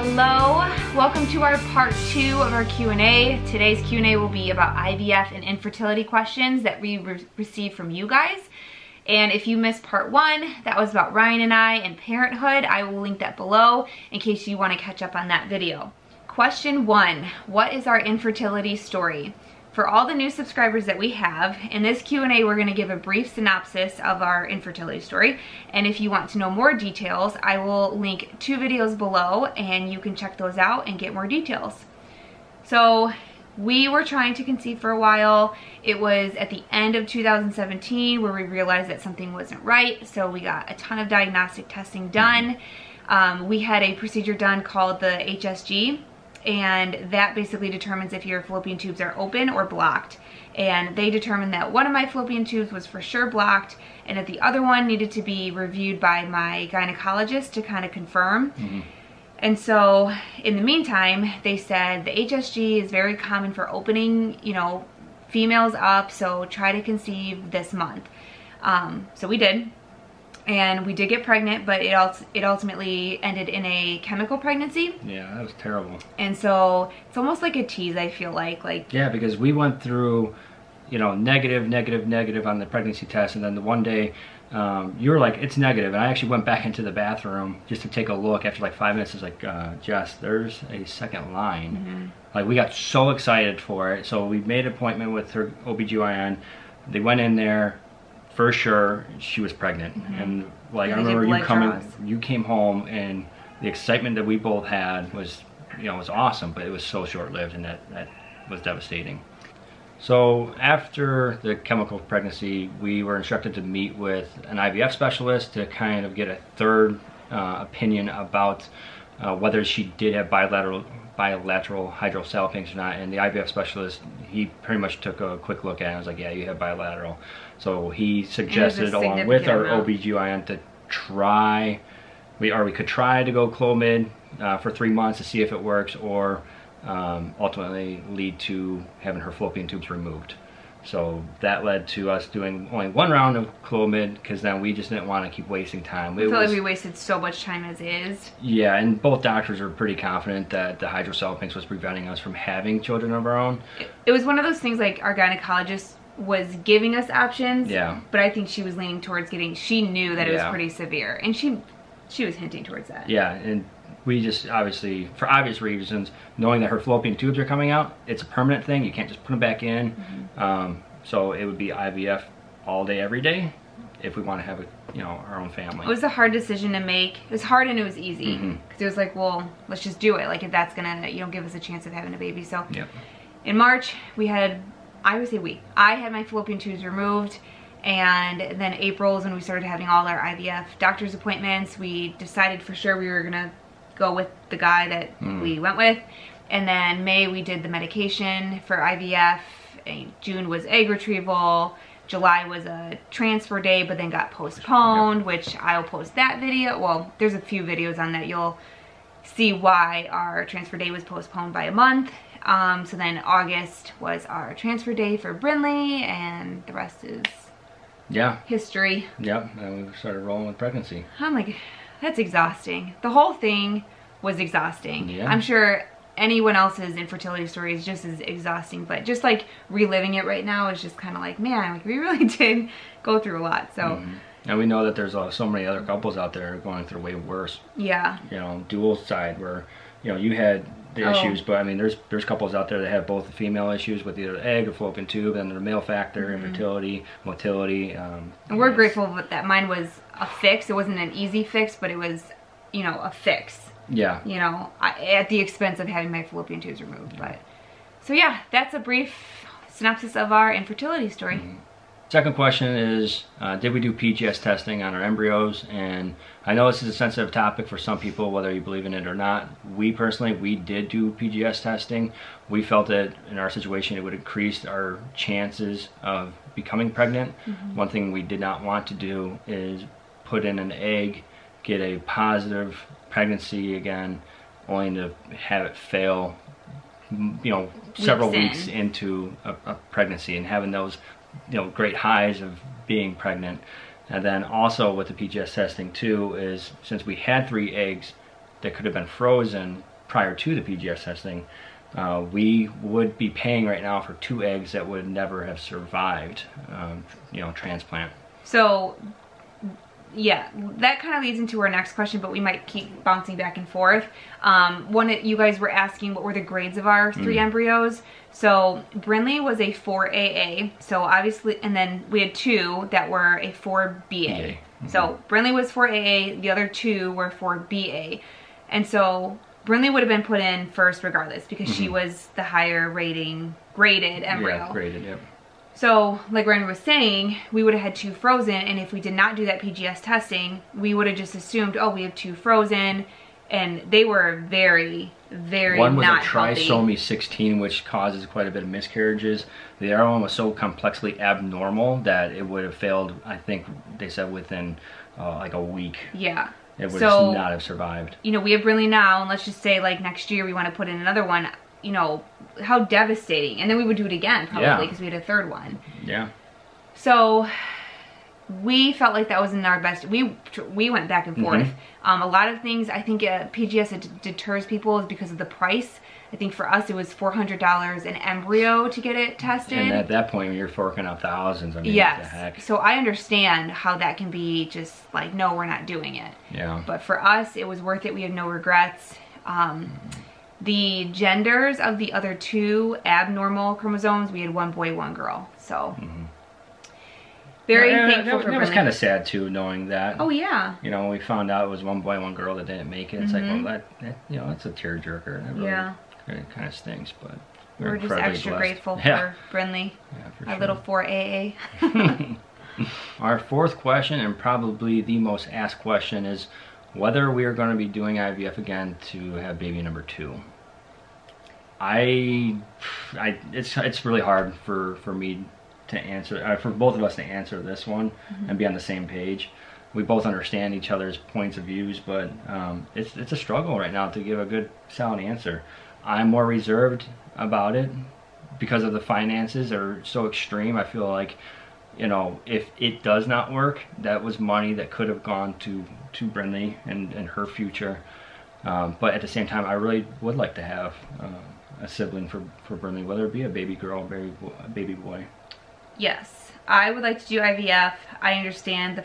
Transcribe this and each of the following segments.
Hello, welcome to our part 2 of our Q&A. Today's Q&A will be about IVF and infertility questions that we received from you guys. And if you missed part 1, that was about Ryan and I and parenthood. I will link that below in case you want to catch up on that video. Question 1, what is our infertility story? For all the new subscribers that we have, in this Q&A we're going to give a brief synopsis of our infertility story. And if you want to know more details, I will link 2 videos below and you can check those out and get more details. So we were trying to conceive for a while. It was at the end of 2017 where we realized that something wasn't right. So we got a ton of diagnostic testing done. We had a procedure done called the HSG. And that basically determines if your fallopian tubes are open or blocked. And they determined that one of my fallopian tubes was for sure blocked and that the other one needed to be reviewed by my gynecologist to kind of confirm. And so in the meantime, they said the HSG is very common for opening, females up, so try to conceive this month. So we did. And we did get pregnant, but it ultimately ended in a chemical pregnancy. Yeah, that was terrible. And so it's almost like a tease, I feel like. Yeah, because we went through, negative on the pregnancy test, and then the one day you were like, it's negative, and I actually went back into the bathroom just to take a look. After like 5 minutes, I was like, Jess, there's a second line. Like, we got so excited for it, so we made an appointment with her OBGYN. They went in there. For sure, she was pregnant, and like I remember you came home, and the excitement that we both had was, was awesome, but it was so short-lived, and that was devastating. So after the chemical pregnancy, we were instructed to meet with an IVF specialist to kind of get a third opinion about whether she did have bilateral hydrosalpinx or not. And the IVF specialist, he pretty much took a quick look at it and was like, yeah, you have bilateral. So he suggested, along with our OBGYN, to try, we could try to go Clomid for 3 months to see if it works, or ultimately lead to having her fallopian tubes removed. So that led to us doing only 1 round of Clomid, because then we just didn't want to keep wasting time. I feel like we wasted so much time as is. Yeah, and both doctors were pretty confident that the hydrosalpinx was preventing us from having children of our own. It was one of those things, like, our gynecologist was giving us options. Yeah. But I think she was leaning towards she knew that it was pretty severe, and she was hinting towards that. Yeah, and we just, obviously, for obvious reasons, knowing that her fallopian tubes are coming out, it's a permanent thing. You can't just put them back in. So it would be IVF all day, every day, if we want to have our own family. It was a hard decision to make. It was hard and it was easy. Because it was like, well, let's just do it. Like, if that's gonna, give us a chance of having a baby. So in March, we had, I had my fallopian tubes removed. And then April is when we started having all our IVF doctor's appointments. We decided for sure we were gonna go with the guy that we went with. And then May, we did the medication for IVF. June was egg retrieval. July was a transfer day, but then got postponed, which I'll post that video. Well, there's a few videos on that. You'll see why our transfer day was postponed by a month. So then August was our transfer day for Brinley, and the rest is history. And we started rolling with pregnancy. I'm like, that's exhausting. The whole thing was exhausting. I'm sure anyone else's infertility story is just as exhausting, but just like reliving it right now is just kind of like, man, like, we really did go through a lot. So and we know that there's so many other couples out there going through way worse. Dual side, where you had the issues, but I mean there's couples out there that have both the female issues with either egg or fallopian tube, and the male factor, infertility, motility. And we're grateful that mine was a fix. It wasn't an easy fix, but it was a fix. At the expense of having my fallopian tubes removed. But so yeah, that's a brief synopsis of our infertility story. Second question is, did we do PGS testing on our embryos? And I know this is a sensitive topic for some people, whether you believe in it or not. We personally, we did do PGS testing. We felt that in our situation it would increase our chances of becoming pregnant. One thing we did not want to do is put in an egg, get a positive pregnancy again, only to have it fail, several weeks into a pregnancy, and having those, great highs of being pregnant. And then also with the PGS testing too is, since we had 3 eggs that could have been frozen, prior to the PGS testing, we would be paying right now for 2 eggs that would never have survived, you know, transplant. So, yeah, that kind of leads into our next question, but we might keep bouncing back and forth. You guys were asking what were the grades of our 3 embryos. So Brinley was a 4AA, so obviously, and then we had 2 that were a 4BA. So Brinley was 4AA, the other 2 were 4BA. And so Brinley would have been put in first regardless because she was the higher graded embryo. Yeah, graded, yep. So, like Ryan was saying, we would have had 2 frozen, and if we did not do that PGS testing, we would have just assumed, oh, we have 2 frozen, and they were very, very one was not a trisomy 16, which causes quite a bit of miscarriages. The other one was so complexly abnormal that it would have failed, I think they said, within like a week. Yeah. It would not have survived. You know, we have Brinley now, and let's just say, like, next year we want to put in another one. You know, how devastating. And then we would do it again, probably, because we had a 3rd one. Yeah. So we felt like that was in our best. We went back and forth. A lot of things, I think PGS deters people is because of the price. I think for us it was $400 an embryo to get it tested. And at that point, when you're forking out thousands, I mean, yes. What the heck? So I understand how that can be just like, no, we're not doing it. Yeah. But for us, it was worth it. We have no regrets. The genders of the other 2 abnormal chromosomes, we had 1 boy, 1 girl. So very thankful for It was kind of sad too, knowing that. Oh yeah. You know, when we found out it was 1 boy, 1 girl that didn't make it. It's like, well, that you know, that's a tearjerker. Really, yeah. It kind of stinks, but we're just extra blessed. grateful for Brinley, our little 4AA. Our 4th question, and probably the most asked question, is whether we are going to be doing IVF again to have baby number 2. It's really hard for me to answer, for both of us to answer this one and be on the same page. We both understand each other's points of views, but it's a struggle right now to give a good solid answer. I'm more reserved about it because of the finances are so extreme. I feel like, you know, if it does not work, that was money that could have gone to Brinley and her future. But at the same time, I really would like to have a sibling for Brinley, whether it be a baby girl or a baby boy. Yes, I would like to do IVF. I understand the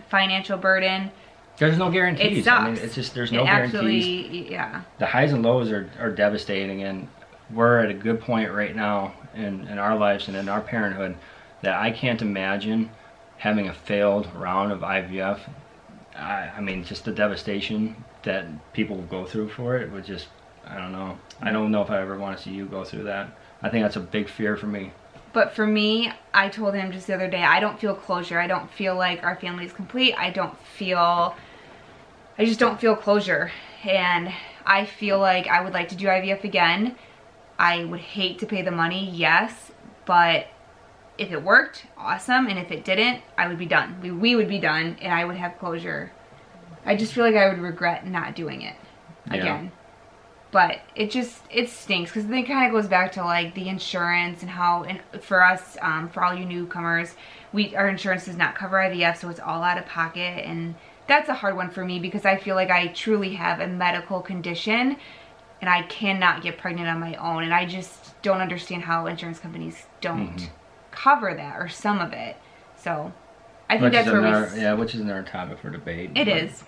financial burden. There's no guarantees. It sucks. I mean, it's just, there's no guarantees. Yeah. The highs and lows are devastating, and we're at a good point right now in our lives and in our parenthood that I can't imagine having a failed round of IVF. I mean, just the devastation that people will go through for it would just, I don't know. I don't know if I ever want to see you go through that. I think that's a big fear for me. But for me, I told him just the other day, I don't feel closure. I don't feel like our family is complete. I just don't feel closure. And I feel like I would like to do IVF again. I would hate to pay the money, yes, but if it worked, awesome. And if it didn't, I would be done. We would be done, and I would have closure. I just feel like I would regret not doing it again. But it stinks because then it kind of goes back to like the insurance and how, and for us, for all you newcomers, our insurance does not cover IVF, so it's all out of pocket, and that's a hard one for me because I feel like I truly have a medical condition and I cannot get pregnant on my own, and I just don't understand how insurance companies don't cover that or some of it. So I think that's where which is another topic for debate. It is.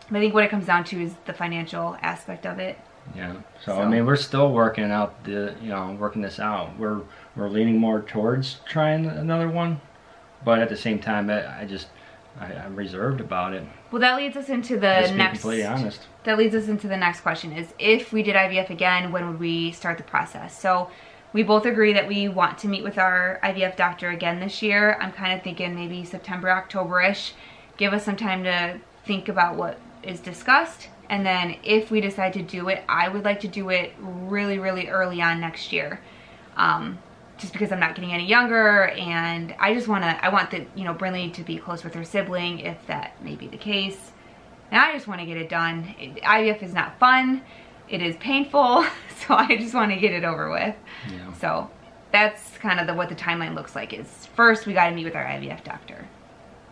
But I think what it comes down to is the financial aspect of it. Yeah. So I mean, we're still working out working this out. We're leaning more towards trying another one, but at the same time, I'm reserved about it. Well, that leads us into the next. Completely honest. That leads us into the next question: is if we did IVF again, when would we start the process? So we both agree that we want to meet with our IVF doctor again this year. I'm kind of thinking maybe September, October-ish. Give us some time to think about what is discussed. And then if we decide to do it, I would like to do it really, really early on next year. Just because I'm not getting any younger, and I want Brinley to be close with her sibling if that may be the case. And I just want to get it done. IVF is not fun. It is painful. So I just want to get it over with. Yeah. So that's kind of what the timeline looks like is first we got to meet with our IVF doctor.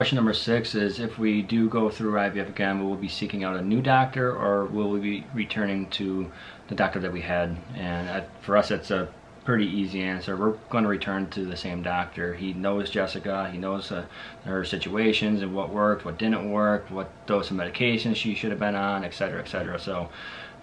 Question number 6 is, if we do go through IVF again, will we be seeking out a new doctor, or will we be returning to the doctor that we had? And for us, it's a pretty easy answer. We're going to return to the same doctor. He knows Jessica. He knows her situations and what worked, what didn't work, what dose of medication she should have been on, etc., etc. So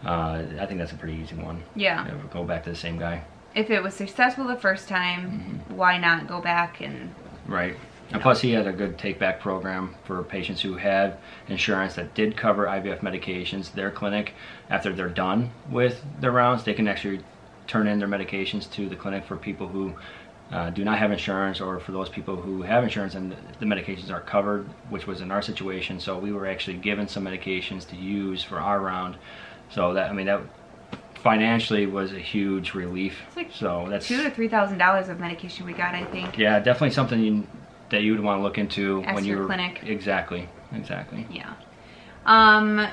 I think that's a pretty easy one. Yeah. We'll go back to the same guy. If it was successful the first time, why not go back and... Right. And plus, he had a good take-back program for patients who had insurance that did cover IVF medications. Their clinic, after they're done with their rounds, they can actually turn in their medications to the clinic for people who do not have insurance, or for those people who have insurance and the medications are covered, which was in our situation. So we were actually given some medications to use for our round. So that, I mean, that financially was a huge relief. It's like so that's $2,000 to $3,000 of medication we got, I think. Yeah, definitely something that you would want to look into Ask when your you're clinic. Exactly. Yeah.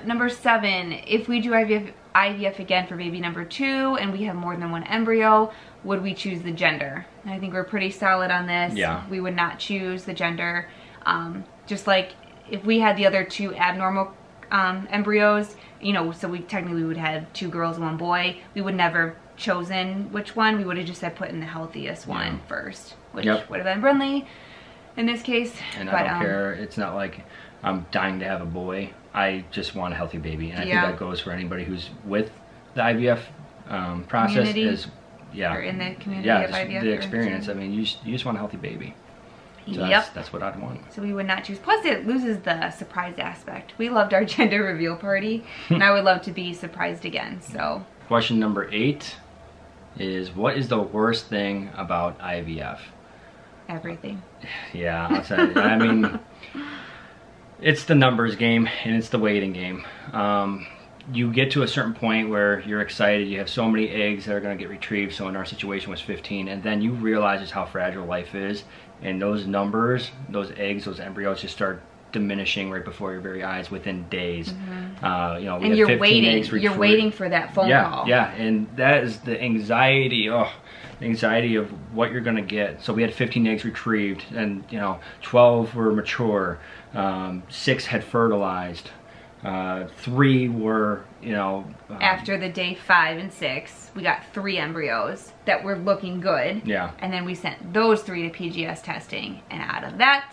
Number 7, if we do IVF again for baby number 2 and we have more than one embryo, would we choose the gender? And I think we're pretty solid on this. Yeah. We would not choose the gender. Just like if we had the other 2 abnormal embryos, you know, so we technically would have 2 girls and 1 boy, we would never chosen which one. We would have just said put in the healthiest one first, which would have been Brinley in this case. And I don't care. It's not like I'm dying to have a boy. I just want a healthy baby. And I think that goes for anybody who's with the IVF process. Or in the community of IVF. The experience. I mean, you just want a healthy baby. So that's what I'd want. So we would not choose. Plus, it loses the surprise aspect. We loved our gender reveal party, and I would love to be surprised again. So. Question number 8 is, what is the worst thing about IVF? Everything. Yeah, I'll tell you. I mean, it's the numbers game and it's the waiting game. You get to a certain point where you're excited, you have so many eggs that are going to get retrieved, so in our situation was 15, and then you realize just how fragile life is, and those numbers, those eggs, those embryos just start diminishing right before your very eyes within days. You know, we and have 15 eggs retrieved. You're waiting for that phone call. Yeah, and that is the anxiety. Anxiety of what you're going to get. So we had 15 eggs retrieved, and you know, 12 were mature, 6 had fertilized, 3 were, you know, after the day 5 and 6, we got 3 embryos that were looking good. Yeah. And then we sent those 3 to PGS testing, and out of that,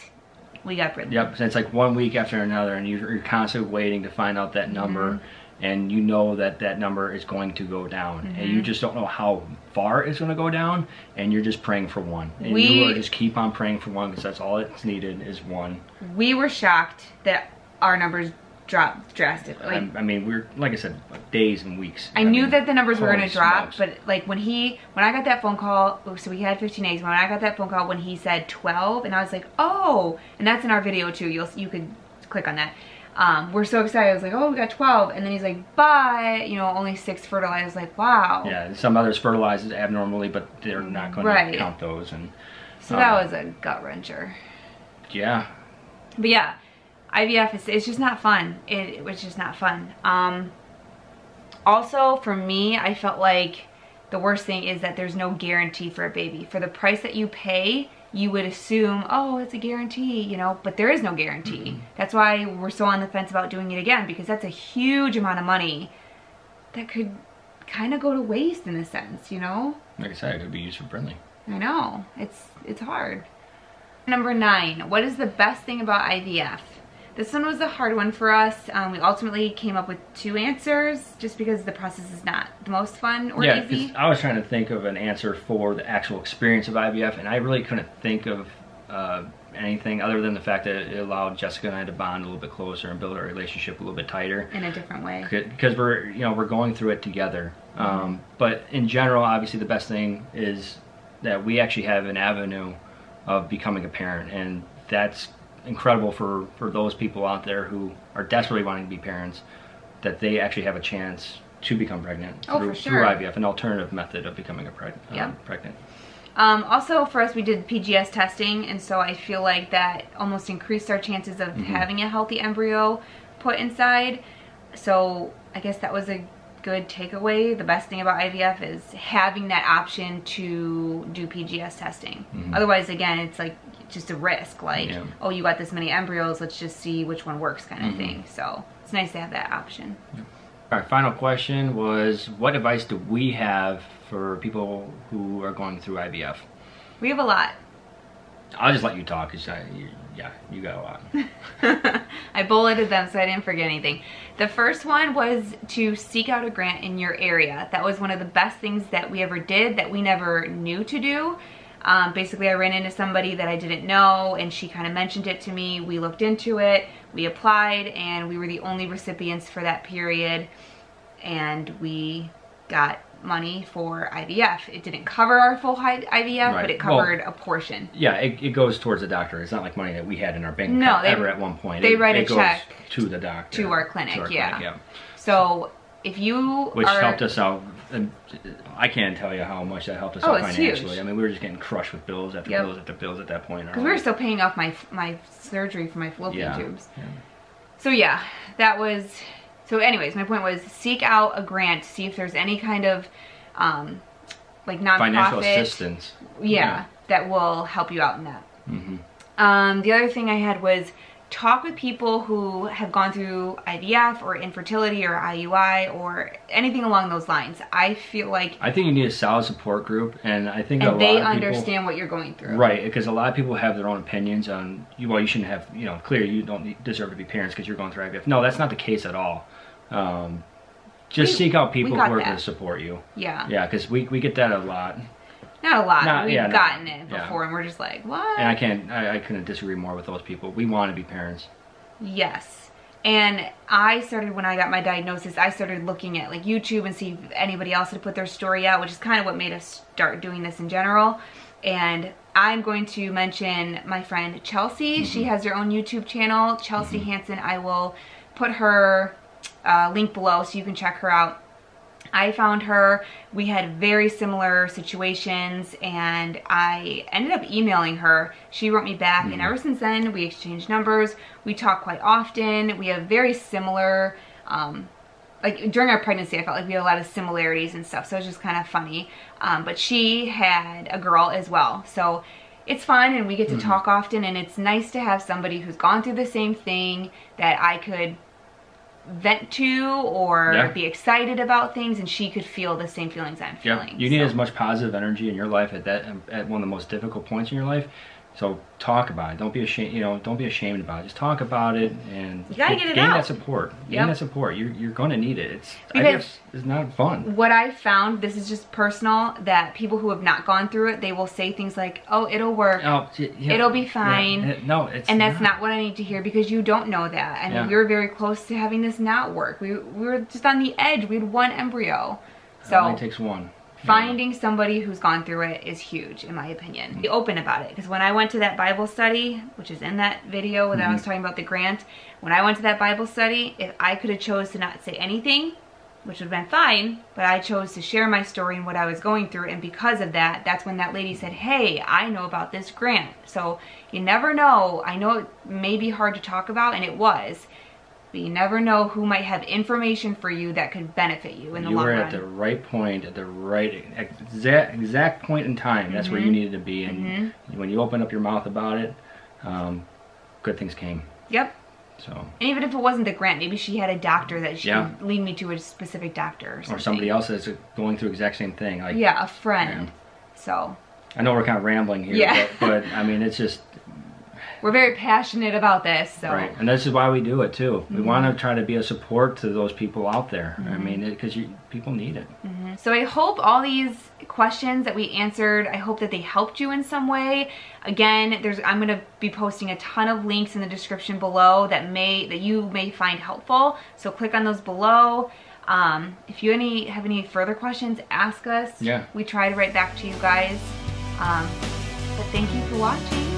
we got Brinley. Yep. So it's like one week after another, and you're constantly waiting to find out that number. And you know that that number is going to go down, and you just don't know how far it's going to go down, and you're just praying for one, and you are just keep on praying for one, because that's all it's needed is one. We were shocked that our numbers dropped drastically. I mean, we're, like I said, days and weeks. I knew that the numbers were going to drop, but like when I got that phone call, so we had 15 eggs. When I got that phone call, when he said 12, and I was like, oh, and that's in our video too. You could click on that. We're so excited. I was like, oh, we got 12. And then he's like, but, you know, only 6 fertilized. I was like, wow. Yeah, some others fertilized abnormally, but they're not going to count those. And so that was a gut wrencher. Yeah. But yeah, IVF, it's just not fun. It was just not fun. Also, for me, I felt like the worst thing is that there's no guarantee for a baby. For the price that you pay, you would assume, oh, it's a guarantee, you know, but there is no guarantee. That's why we're so on the fence about doing it again, because that's a huge amount of money that could kind of go to waste in a sense, you know? Like I said, it could be used for Brinley. I know, it's hard. Number 9, what is the best thing about IVF? This one was a hard one for us. We ultimately came up with 2 answers just because the process is not the most fun or easy. Yeah, I was trying to think of an answer for the actual experience of IVF, and I really couldn't think of anything other than the fact that it allowed Jessica and I to bond a little bit closer and build our relationship a little bit tighter. In a different way. Because we're going through it together. But in general, obviously the best thing is that we actually have an avenue of becoming a parent, and that's incredible for those people out there who are desperately wanting to be parents, that they actually have a chance to become pregnant through IVF, an alternative method of becoming pregnant. Also for us, we did PGS testing, and so I feel like that almost increased our chances of having a healthy embryo put inside. So I guess that was a good takeaway, the best thing about IVF is having that option to do PGS testing. Otherwise, again, it's like just a risk. Like, oh, you got this many embryos, let's just see which one works kind of thing. So it's nice to have that option. Our final question was, what advice do we have for people who are going through IVF? We have a lot. I'll just let you talk, because you got a lot. I bulleted them so I didn't forget anything. The first one was to seek out a grant in your area. That was one of the best things that we ever did that we never knew to do. Basically, I ran into somebody that I didn't know, and she kind of mentioned it to me. We looked into it, we applied, and we were the only recipients for that period, and we got money for IVF. It didn't cover our full IVF, but it covered a portion. Yeah, it goes towards the doctor. It's not like money that we had in our bank account ever at one point. They write a check to the doctor. To our clinic, yeah. So if you Which helped us out. I can't tell you how much that helped us out financially. Huge. I mean, we were just getting crushed with bills after bills after bills at that point. Because we were still paying off my surgery for my fallopian tubes. So yeah, that was... So anyways, my point was seek out a grant to see if there's any kind of like nonprofit financial assistance. That will help you out in that. The other thing I had was talk with people who have gone through IVF or infertility or IUI or anything along those lines. I feel like... I think you need a solid support group, and I think they understand what you're going through. Right, because a lot of people have their own opinions on, well, you shouldn't have, clearly you don't deserve to be parents because you're going through IVF. No, that's not the case at all. Just seek out people who are going to support you. Yeah, because we get that a lot. Not a lot. We've gotten it before, and we're just like, what? And I couldn't disagree more with those people. We want to be parents. Yes. And I started, when I got my diagnosis, I started looking at like YouTube and see if anybody else had put their story out, which is kind of what made us start doing this in general. And I'm going to mention my friend Chelsea. She has her own YouTube channel, Chelsea Hansen. I will put her link below so you can check her out. I found her, we had very similar situations, and I ended up emailing her. She wrote me back, and ever since then we exchanged numbers. We talk quite often. We have very similar, like during our pregnancy I felt like we had a lot of similarities and stuff, so it was just kind of funny. But she had a girl as well, so it's fun, and we get to talk often, and it's nice to have somebody who's gone through the same thing that I could vent to or be excited about things, and she could feel the same feelings I'm feeling. You need as much positive energy in your life at one of the most difficult points in your life. So talk about it. Don't be ashamed. Don't be ashamed about it. Just talk about it, and you gotta get it gain out. That support. Gain that support. You're going to need it. It's not fun. What I found, this is just personal, that people who have not gone through it, they will say things like, "Oh, it'll work. It'll be fine." No, it's and that's not what I need to hear, because you don't know that. And we were very close to having this not work. We were just on the edge. We had one embryo. So it only takes one. Finding somebody who's gone through it is huge, in my opinion. Be open about it, because when I went to that Bible study, which is in that video when I was talking about the grant, when I went to that Bible study, if I could have chose to not say anything, which would have been fine, but I chose to share my story and what I was going through, and because of that, that's when that lady said, "Hey, I know about this grant." So you never know. I know it may be hard to talk about, and it was, but you never know who might have information for you that could benefit you in the long run. You were at the right point, at the right exact point in time. That's where you needed to be. And when you open up your mouth about it, good things came. Yep. So. And even if it wasn't the grant, maybe she had a doctor that she could lead me to a specific doctor or something. Or somebody else that's going through the exact same thing. Like, a friend. So. I know we're kind of rambling here, but I mean, it's just... We're very passionate about this, so. Right, and this is why we do it too. We want to try to be a support to those people out there. I mean, because people need it. So I hope all these questions that we answered, I hope that they helped you in some way. Again, I'm going to be posting a ton of links in the description below that you may find helpful. So click on those below. If you have any further questions, ask us. We try to write back to you guys. But thank you for watching.